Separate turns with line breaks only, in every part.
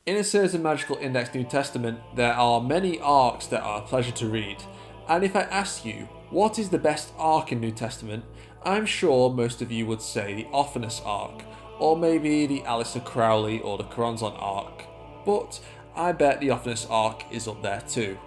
In a certain magical index New Testament, there are many arcs that are a pleasure to read, and if I ask you, what is the best arc in New Testament, I'm sure most of you would say the Othinus Arc, or maybe the Alistair Crowley or the Coronzon Arc, but I bet the Othinus Arc is up there too.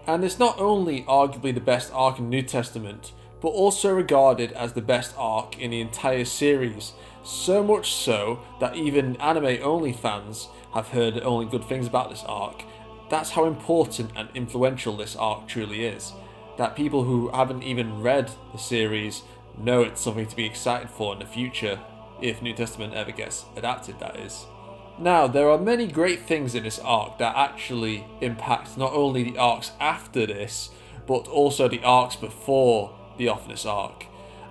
And it's not only arguably the best arc in New Testament, but also regarded as the best arc in the entire series, so much so that even anime-only fans have heard only good things about this arc. That's how important and influential this arc truly is, that people who haven't even read the series know it's something to be excited for in the future, if New Testament ever gets adapted, that is. Now, there are many great things in this arc that actually impact not only the arcs after this, but also the arcs before the Othinus Arc.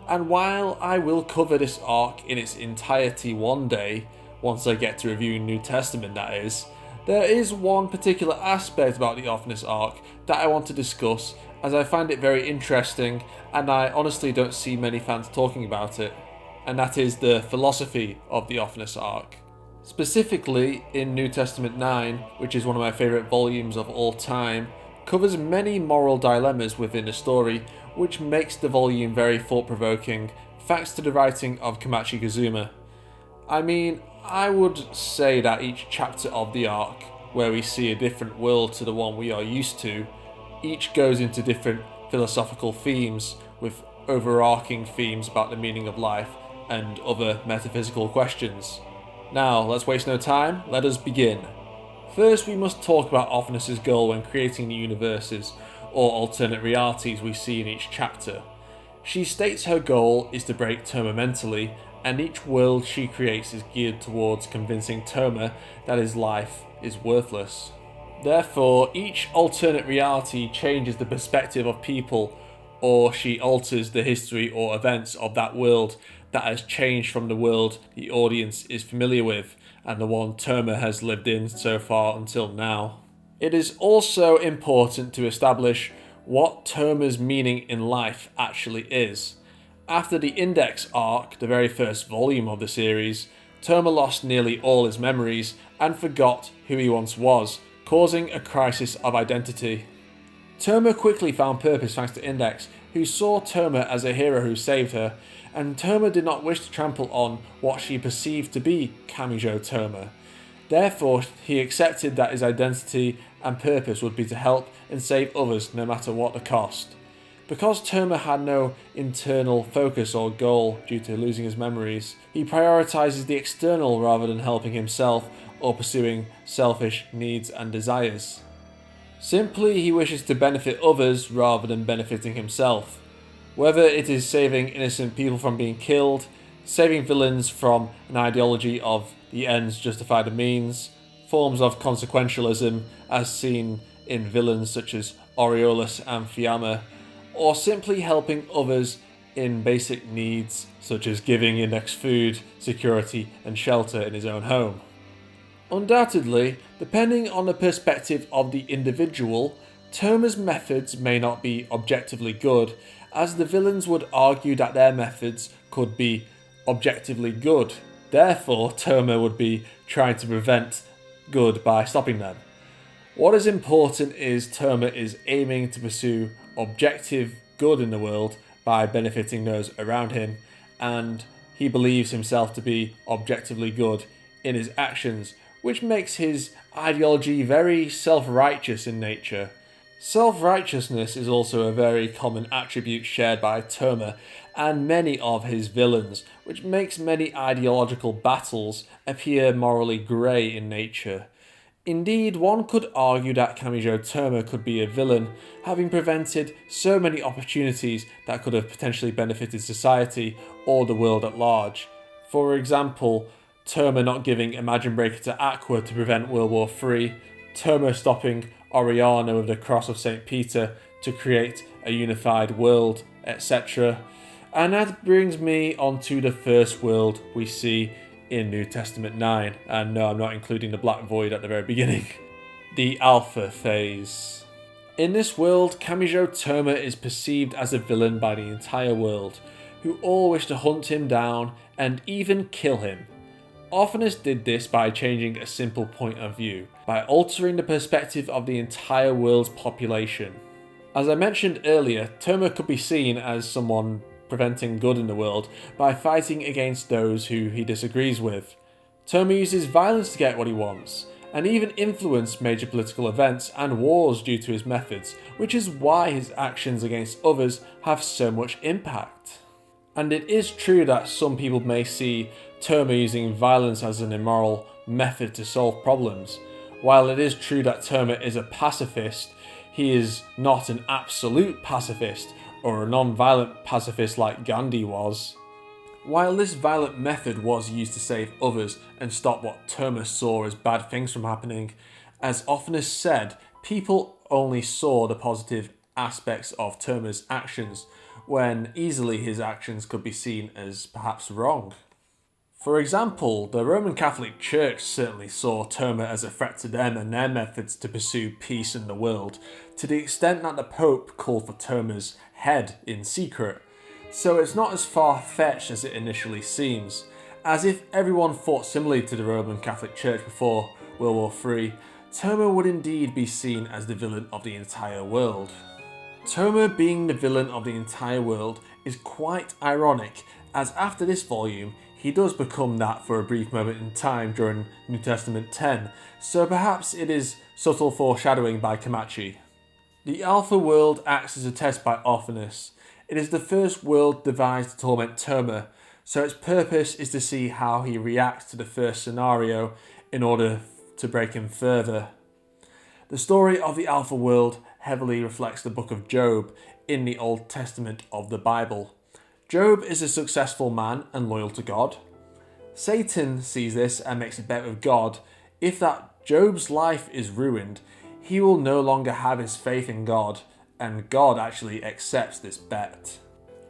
And while I will cover this arc in its entirety one day, once I get to reviewing New Testament that is, there is one particular aspect about the Othinus Arc that I want to discuss, as I find it very interesting and I honestly don't see many fans talking about it, and that is the philosophy of the Othinus Arc. Specifically, in New Testament 9, which is one of my favourite volumes of all time, covers many moral dilemmas within the story, which makes the volume very thought-provoking, thanks to the writing of Kamachi Kazuma. I mean, I would say that each chapter of the arc, where we see a different world to the one we are used to, each goes into different philosophical themes, with overarching themes about the meaning of life and other metaphysical questions. Now, let's waste no time, let us begin. First, we must talk about Othinus' goal when creating the universes, or alternate realities we see in each chapter. She states her goal is to break Toma mentally, and each world she creates is geared towards convincing Toma that his life is worthless. Therefore, each alternate reality changes the perspective of people, or she alters the history or events of that world that has changed from the world the audience is familiar with and the one Toma has lived in so far until now. It is also important to establish what Toma's meaning in life actually is. After the Index arc, the very first volume of the series, Toma lost nearly all his memories and forgot who he once was, causing a crisis of identity. Toma quickly found purpose thanks to Index, who saw Toma as a hero who saved her, and Toma did not wish to trample on what she perceived to be Kamijo Toma. Therefore, he accepted that his identity and purpose would be to help and save others no matter what the cost. Because Toma had no internal focus or goal due to losing his memories, he prioritizes the external rather than helping himself or pursuing selfish needs and desires. Simply, he wishes to benefit others rather than benefiting himself. Whether it is saving innocent people from being killed, saving villains from an ideology of the ends justify the means, forms of consequentialism as seen in villains such as Aureolus and Fiamma, or simply helping others in basic needs such as giving Index food, security and shelter in his own home. Undoubtedly, depending on the perspective of the individual, Toma's methods may not be objectively good, as the villains would argue that their methods could be objectively good. Therefore, Toma would be trying to prevent good by stopping them. What is important is Toma is aiming to pursue objective good in the world by benefiting those around him, and he believes himself to be objectively good in his actions, which makes his ideology very self-righteous in nature. Self-righteousness is also a very common attribute shared by Toma and many of his villains, which makes many ideological battles appear morally grey in nature. Indeed, one could argue that Kamijo Toma could be a villain, having prevented so many opportunities that could have potentially benefited society or the world at large. For example, Toma not giving Imagine Breaker to Aqua to prevent World War III, Toma stopping Oriana with the Cross of St. Peter to create a unified world, etc. And that brings me onto the first world we see in New Testament 9, and no, I'm not including the Black Void at the very beginning. The Alpha Phase. In this world, Kamijo Toma is perceived as a villain by the entire world, who all wish to hunt him down and even kill him. Othinus did this by changing a simple point of view, by altering the perspective of the entire world's population. As I mentioned earlier, Toma could be seen as someone preventing good in the world by fighting against those who he disagrees with. Toma uses violence to get what he wants, and even influenced major political events and wars due to his methods, which is why his actions against others have so much impact. And it is true that some people may see Toma using violence as an immoral method to solve problems. While it is true that Toma is a pacifist, he is not an absolute pacifist or a non-violent pacifist like Gandhi was. While this violent method was used to save others and stop what Toma saw as bad things from happening, as Othinus said, people only saw the positive aspects of Toma's actions, when easily his actions could be seen as perhaps wrong. For example, the Roman Catholic Church certainly saw Toma as a threat to them and their methods to pursue peace in the world, to the extent that the Pope called for Toma's head in secret. So it's not as far-fetched as it initially seems. As if everyone thought similarly to the Roman Catholic Church before World War III, Toma would indeed be seen as the villain of the entire world. Toma being the villain of the entire world is quite ironic, as after this volume, he does become that for a brief moment in time during New Testament 10, so perhaps it is subtle foreshadowing by Kamachi. The Alpha World acts as a test by Othinus. It is the first world devised to torment Toma, so its purpose is to see how he reacts to the first scenario in order to break him further. The story of the Alpha World heavily reflects the book of Job in the Old Testament of the Bible. Job is a successful man and loyal to God. Satan sees this and makes a bet with God. If that Job's life is ruined, he will no longer have his faith in God, and God actually accepts this bet.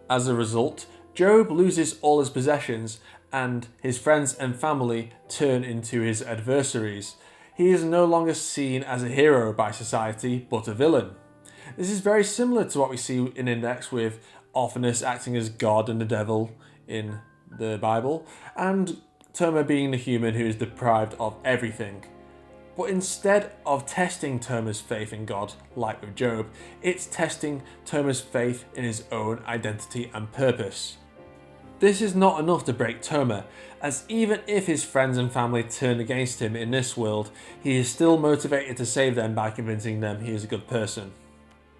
As a result, Job loses all his possessions, and his friends and family turn into his adversaries. He is no longer seen as a hero by society, but a villain. This is very similar to what we see in Index with Othinus acting as God and the devil in the Bible, and Toma being the human who is deprived of everything. But instead of testing Toma's faith in God, like with Job, it's testing Toma's faith in his own identity and purpose. This is not enough to break Toma, as even if his friends and family turn against him in this world, he is still motivated to save them by convincing them he is a good person.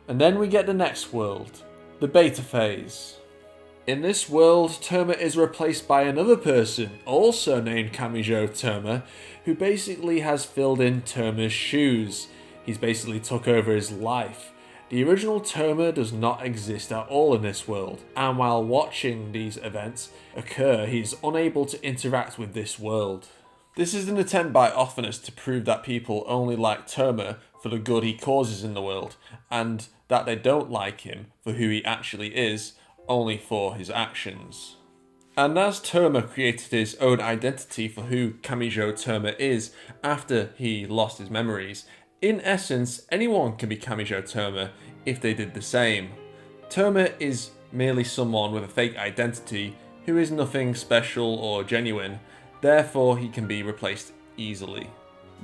And then we get the next world, the beta phase. In this world, Toma is replaced by another person, also named Kamijo Toma, who basically has filled in Toma's shoes. He's basically took over his life. The original Toma does not exist at all in this world, and while watching these events occur, he's unable to interact with this world. This is an attempt by Othinus to prove that people only like Toma for the good he causes in the world, and that they don't like him for who he actually is, only for his actions. And as Toma created his own identity for who Kamijo Toma is after he lost his memories, in essence, anyone can be Kamijo Toma if they did the same. Toma is merely someone with a fake identity who is nothing special or genuine, therefore he can be replaced easily.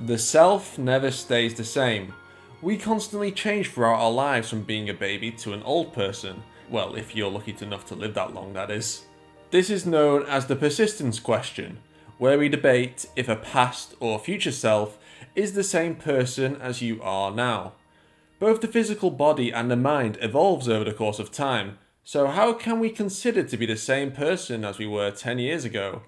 The self never stays the same. We constantly change throughout our lives from being a baby to an old person. Well, if you're lucky enough to live that long, that is. This is known as the persistence question, where we debate if a past or future self is the same person as you are now. Both the physical body and the mind evolves over the course of time, so how can we consider to be the same person as we were 10 years ago?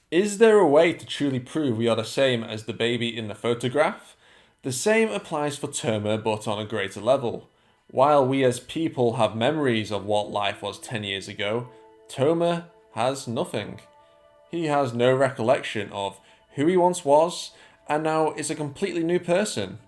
Is there a way to truly prove we are the same as the baby in the photograph? The same applies for Toma, but on a greater level. While we as people have memories of what life was 10 years ago, Toma has nothing. He has no recollection of who he once was, and now is a completely new person.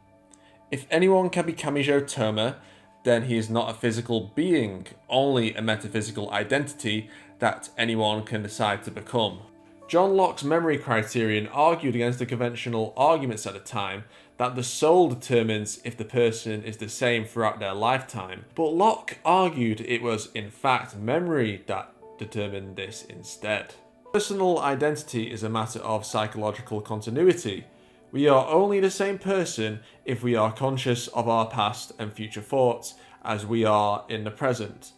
If anyone can be Kamijo Toma, then he is not a physical being, only a metaphysical identity that anyone can decide to become. John Locke's memory criterion argued against the conventional arguments at the time that the soul determines if the person is the same throughout their lifetime, but Locke argued it was in fact memory that determined this instead. Personal identity is a matter of psychological continuity. We are only the same person if we are conscious of our past and future thoughts as we are in the present.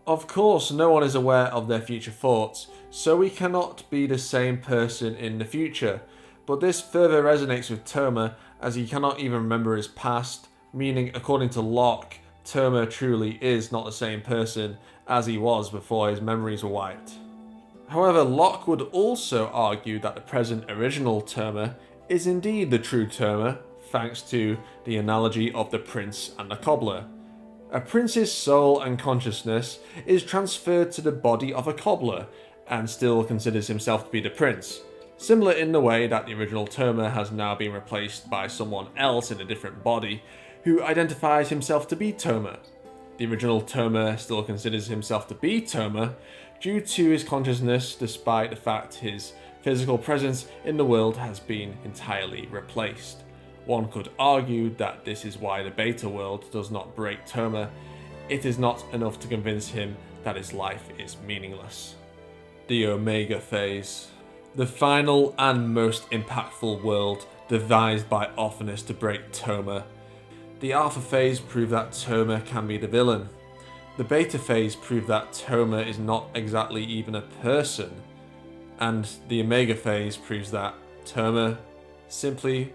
Of course, no one is aware of their future thoughts, so we cannot be the same person in the future. But this further resonates with Toma, as he cannot even remember his past, meaning, according to Locke, Toma truly is not the same person as he was before his memories were wiped. However, Locke would also argue that the present original Toma is indeed the true Toma, thanks to the analogy of the prince and the cobbler. A prince's soul and consciousness is transferred to the body of a cobbler, and still considers himself to be the prince, similar in the way that the original Toma has now been replaced by someone else in a different body, who identifies himself to be Toma. The original Toma still considers himself to be Toma, due to his consciousness, despite the fact his physical presence in the world has been entirely replaced. One could argue that this is why the beta world does not break Toma. It is not enough to convince him that his life is meaningless. The Omega Phase. The final and most impactful world devised by Othinus to break Toma. The Alpha Phase proved that Toma can be the villain. The Beta Phase proved that Toma is not exactly even a person. And the Omega Phase proves that Toma simply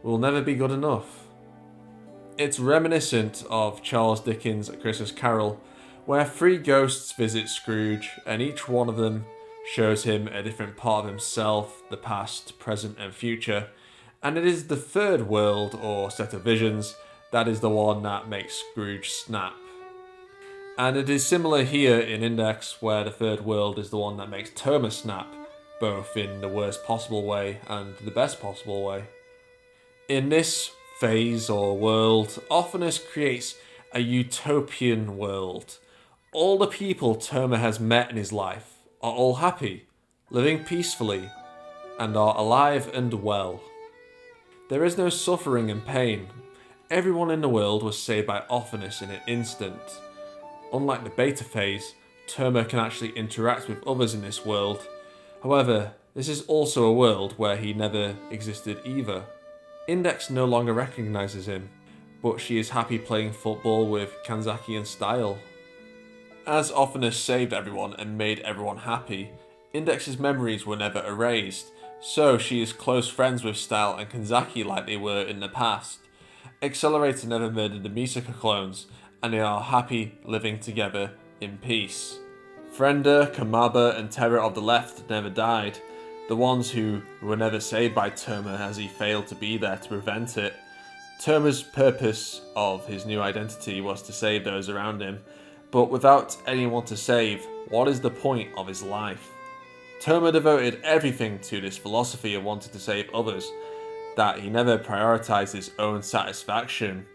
will never be good enough. It's reminiscent of Charles Dickens' A Christmas Carol, where three ghosts visit Scrooge, and each one of them shows him a different part of himself, the past, present and future, and it is the third world, or set of visions, that is the one that makes Scrooge snap. And it is similar here in Index, where the third world is the one that makes Toma snap, both in the worst possible way and the best possible way. In this phase or world, Othinus creates a utopian world. All the people Toma has met in his life are all happy, living peacefully, and are alive and well. There is no suffering and pain. Everyone in the world was saved by Othinus in an instant. Unlike the beta phase, Toma can actually interact with others in this world. However, this is also a world where he never existed either. Index no longer recognises him, but she is happy playing football with Kanzaki in style. As Othinus saved everyone and made everyone happy, Index's memories were never erased, so she is close friends with Style and Kanzaki like they were in the past. Accelerator never murdered the Misaka clones, and they are happy living together in peace. Frenda, Kamaba and Terror of the Left never died, the ones who were never saved by Toma as he failed to be there to prevent it. Toma's purpose of his new identity was to save those around him, but without anyone to save, what is the point of his life? Toma devoted everything to this philosophy of wanting to save others, that he never prioritized his own satisfaction.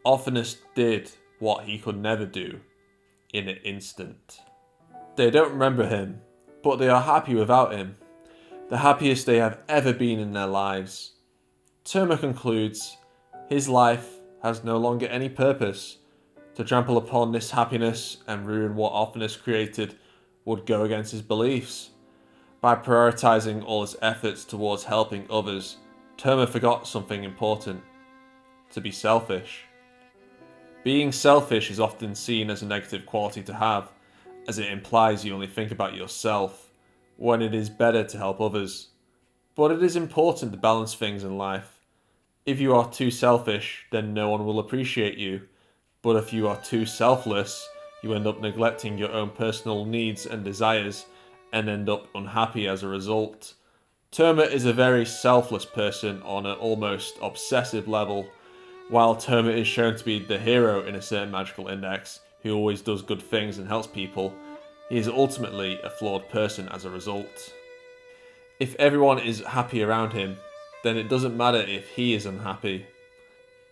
Othinus did what he could never do, in an instant. They don't remember him, but they are happy without him. The happiest they have ever been in their lives. Toma concludes, his life has no longer any purpose. To trample upon this happiness and ruin what Othinus created would go against his beliefs. By prioritizing all his efforts towards helping others, Toma forgot something important: to be selfish. Being selfish is often seen as a negative quality to have, as it implies you only think about yourself, when it is better to help others. But it is important to balance things in life. If you are too selfish, then no one will appreciate you. But if you are too selfless, you end up neglecting your own personal needs and desires, and end up unhappy as a result. Toma is a very selfless person on an almost obsessive level. While Toma is shown to be the hero in a certain magical index, who always does good things and helps people, he is ultimately a flawed person as a result. If everyone is happy around him, then it doesn't matter if he is unhappy.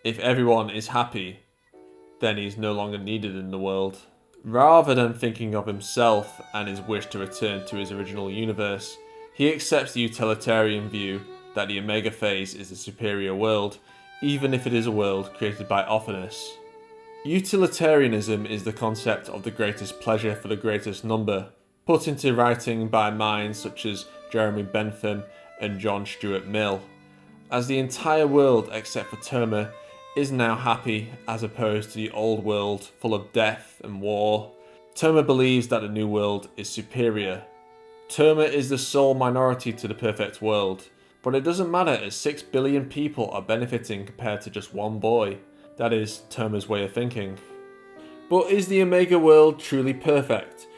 If everyone is happy, then he is no longer needed in the world. Rather than thinking of himself and his wish to return to his original universe, he accepts the utilitarian view that the Omega Phase is the superior world, even if it is a world created by Othinus. Utilitarianism is the concept of the greatest pleasure for the greatest number. put into writing by minds such as Jeremy Bentham and John Stuart Mill, as the entire world except for Tome is now happy as opposed to the old world full of death and war. Tome believes that the new world is superior. Tome is the sole minority to the perfect world, but it doesn't matter as 6 billion people are benefiting compared to just one boy. That is Tome's way of thinking. But is the Omega world truly perfect?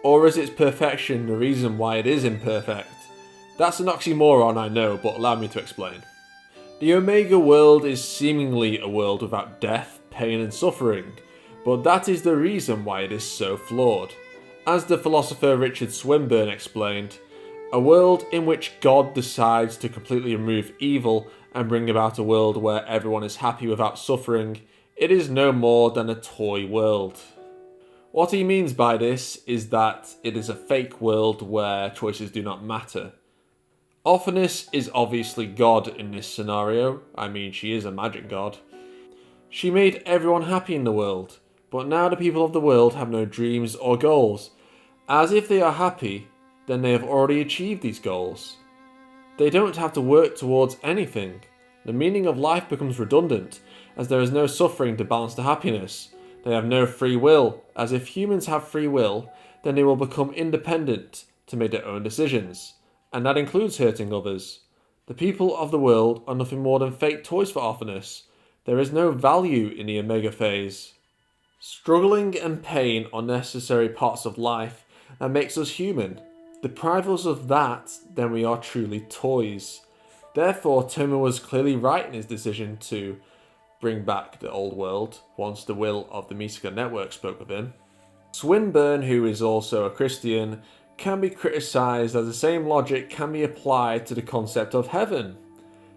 Or is its perfection the reason why it is imperfect? That's an oxymoron, I know, but allow me to explain. The Omega world is seemingly a world without death, pain and suffering, but that is the reason why it is so flawed. As the philosopher Richard Swinburne explained, a world in which God decides to completely remove evil and bring about a world where everyone is happy without suffering, it is no more than a toy world. What he means by this is that it is a fake world where choices do not matter. Othinus is obviously God in this scenario. I mean, she is a magic god. She made everyone happy in the world, but now the people of the world have no dreams or goals. As if they are happy, then they have already achieved these goals. They don't have to work towards anything. The meaning of life becomes redundant, as there is no suffering to balance the happiness. They have no free will, as if humans have free will, then they will become independent to make their own decisions, and that includes hurting others. The people of the world are nothing more than fake toys for Othinus. There is no value in the Omega phase. Struggling and pain are necessary parts of life that makes us human. Deprive us of that, then we are truly toys. Therefore, Tome was clearly right in his decision to bring back the old world once the will of the Mythica Network spoke of him. Swinburne, who is also a Christian, can be criticised as the same logic can be applied to the concept of heaven.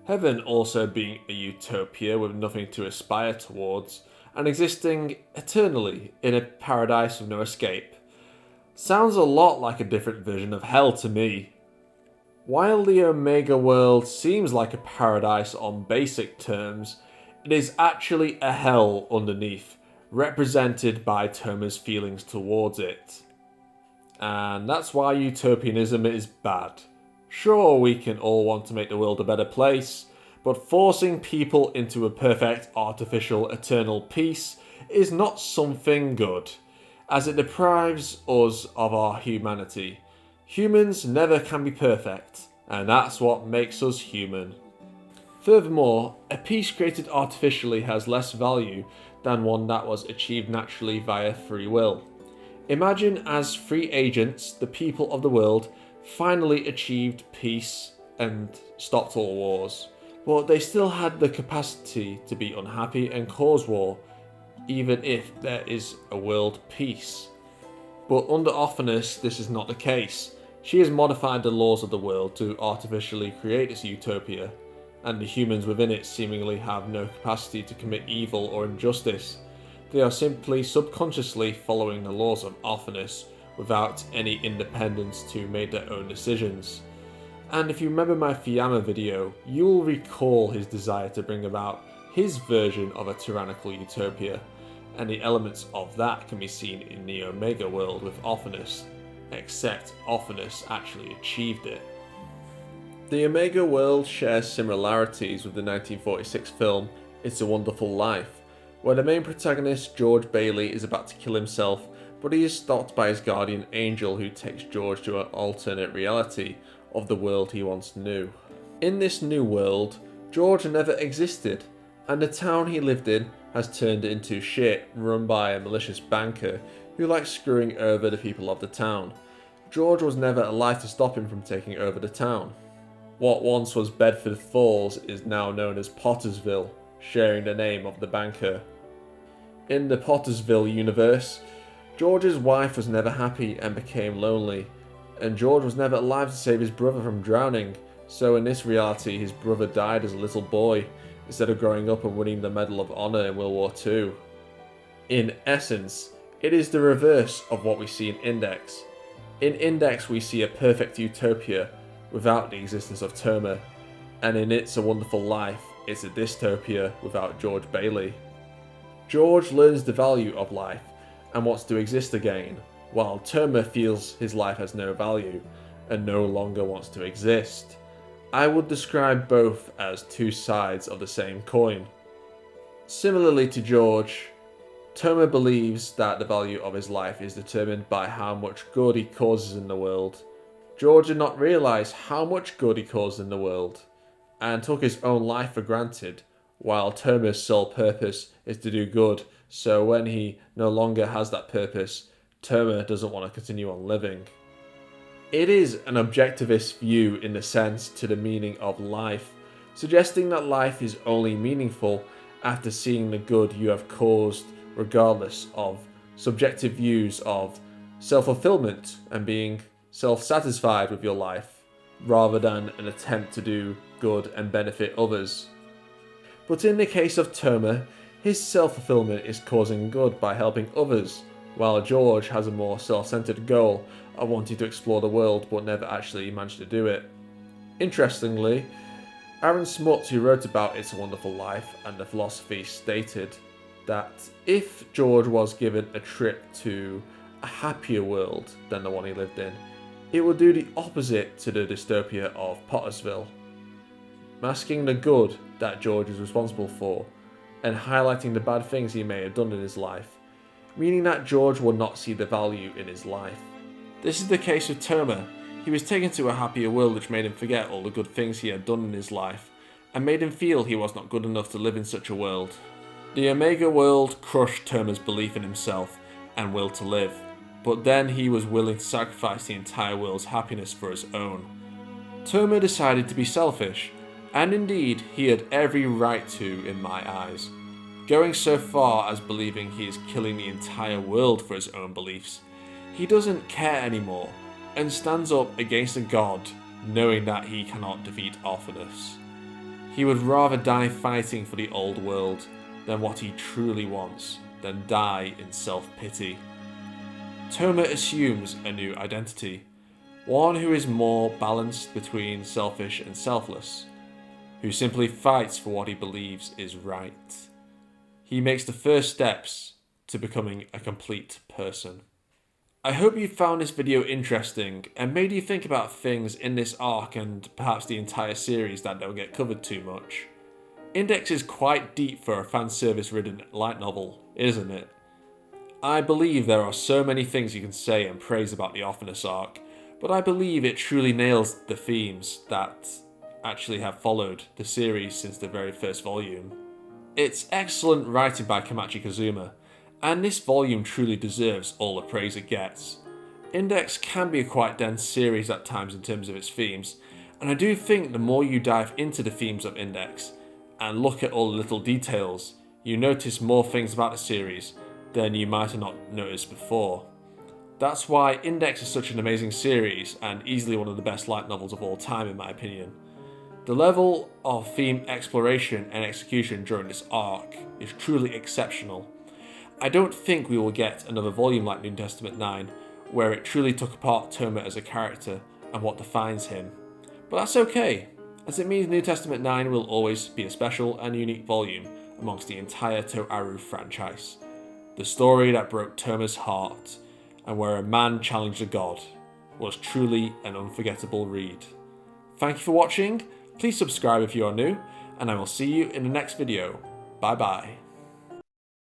Heaven also being a utopia with nothing to aspire towards, and existing eternally in a paradise with no escape. Sounds a lot like a different version of hell to me. While the Omega world seems like a paradise on basic terms, it is actually a hell underneath, represented by Tome's feelings towards it. And that's why utopianism is bad. Sure, we can all want to make the world a better place, but forcing people into a perfect, artificial, eternal peace is not something good, as it deprives us of our humanity. Humans never can be perfect, and that's what makes us human. Furthermore, a peace created artificially has less value than one that was achieved naturally via free will. Imagine as free agents, the people of the world finally achieved peace and stopped all wars, but they still had the capacity to be unhappy and cause war, even if there is a world peace. But under Othinus, this is not the case. She has modified the laws of the world to artificially create this utopia, and the humans within it seemingly have no capacity to commit evil or injustice. They are simply subconsciously following the laws of Othinus without any independence to make their own decisions. And if you remember my Fuyama video, you will recall his desire to bring about his version of a tyrannical utopia, and the elements of that can be seen in the Omega world with Othinus, except Othinus actually achieved it. The Omega world shares similarities with the 1946 film It's a Wonderful Life, where the main protagonist, George Bailey, is about to kill himself, but he is stopped by his guardian angel who takes George to an alternate reality of the world he once knew. In this new world, George never existed, and the town he lived in has turned into shit run by a malicious banker who likes screwing over the people of the town. George was never alive to stop him from taking over the town. What once was Bedford Falls is now known as Pottersville, sharing the name of the banker. In the Pottersville universe, George's wife was never happy and became lonely, and George was never alive to save his brother from drowning, so in this reality his brother died as a little boy, instead of growing up and winning the Medal of Honor in World War II. In essence, it is the reverse of what we see in Index. In Index we see a perfect utopia without the existence of Tome, and in It's a Wonderful Life, it's a dystopia without George Bailey. George learns the value of life and wants to exist again, while Toma feels his life has no value and no longer wants to exist. I would describe both as two sides of the same coin. Similarly to George, Toma believes that the value of his life is determined by how much good he causes in the world. George did not realise how much good he caused in the world, and took his own life for granted, while Toma's sole purpose is to do good, so when he no longer has that purpose, Toma doesn't want to continue on living. It is an objectivist view in the sense to the meaning of life, suggesting that life is only meaningful after seeing the good you have caused, regardless of subjective views of self-fulfillment and being self-satisfied with your life, rather than an attempt to do good and benefit others. But in the case of Toma, his self-fulfillment is causing good by helping others, while George has a more self-centered goal of wanting to explore the world but never actually managed to do it. Interestingly, Aaron Smuts, who wrote about It's a Wonderful Life and the philosophy, stated that if George was given a trip to a happier world than the one he lived in, it would do the opposite to the dystopia of Pottersville, masking the good that George is responsible for and highlighting the bad things he may have done in his life, meaning that George will not see the value in his life. This is the case with Toma. He was taken to a happier world which made him forget all the good things he had done in his life, and made him feel he was not good enough to live in such a world. The Omega world crushed Toma's belief in himself and will to live, but then he was willing to sacrifice the entire world's happiness for his own. Toma decided to be selfish, and indeed he had every right to in my eyes, going so far as believing he is killing the entire world for his own beliefs. He doesn't care anymore, and stands up against a god, knowing that he cannot defeat Othinus. He would rather die fighting for the old world than what he truly wants, than die in self-pity. Toma assumes a new identity, one who is more balanced between selfish and selfless, who simply fights for what he believes is right. He makes the first steps to becoming a complete person. I hope you found this video interesting and made you think about things in this arc and perhaps the entire series that don't get covered too much. Index is quite deep for a fan service ridden light novel, isn't it? I believe there are so many things you can say and praise about the Othinus Arc, but I believe it truly nails the themes that actually have followed the series since the very first volume. It's excellent writing by Kamachi Kazuma, and this volume truly deserves all the praise it gets. Index can be a quite dense series at times in terms of its themes, and I do think the more you dive into the themes of Index and look at all the little details, you notice more things about the series than you might have not noticed before. That's why Index is such an amazing series and easily one of the best light novels of all time in my opinion. The level of theme exploration and execution during this arc is truly exceptional. I don't think we will get another volume like New Testament 9, where it truly took apart Toma as a character and what defines him. But that's okay, as it means New Testament 9 will always be a special and unique volume amongst the entire Toaru franchise. The story that broke Toma's heart, and where a man challenged a god, was truly an unforgettable read. Thank you for watching, please subscribe if you are new, and I will see you in the next video. Bye bye.